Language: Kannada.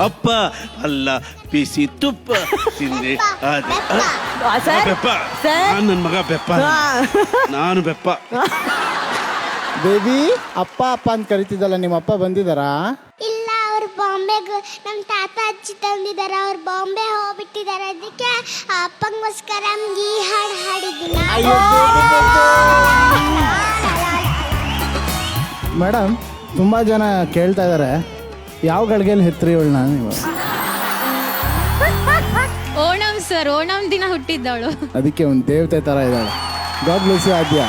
ಅಪ್ಪ ಅಲ್ಲ ಬಿಸಿ ತುಪ್ಪ ತಿಂದೆ ಅದೇ ಬೆಪ್ಪ. ನಾನು ನನ್ನ ಮಗ ಬೆಪ್ಪ, ನಾನು ಬೆಪ್ಪ. ಬೇಬಿ ಅಪ್ಪ ಅಪ್ಪ ಅಂತ ಕರಿತಿದ್ದಲ್ಲ, ನಿಮ್ಮ ಅಪ್ಪ ಬಂದಿದ್ದಾರಾ? ಇಲ್ಲ, ಅವ್ರು ಬಾಂಬೆಗೆ ನಮ್ಮ ತಾತ ಅಜ್ಜಿ ತಂದಿದಾರ. ಅವ್ರು ಬಾಂಬೆ ಹೋಗ್ಬಿಟ್ಟಿದ್ದಾರೆ. ಅದಕ್ಕೆ ಅಪ್ಪಂಗೋಸ್ಕರ ಈ ಹಾಡು ಹಾಡಿದ್ದೀನಿ. ಮೇಡಮ್, ತುಂಬ ಜನ ಕೇಳ್ತಾ ಇದ್ದಾರೆ, ಯಾವ ಗಳಿಗೆಯಲ್ಲಿ ಹೆತ್ರಿ ಇವಳನ್ನ ನೀವು? ಓಣಂ ಸರ್, ಓಣಂ ದಿನ ಹುಟ್ಟಿದ್ದವಳು. ಅದಕ್ಕೆ ಒಂದು ದೇವತೆ ಥರ ಇದ್ದಾಳೆ. God bless you Adya.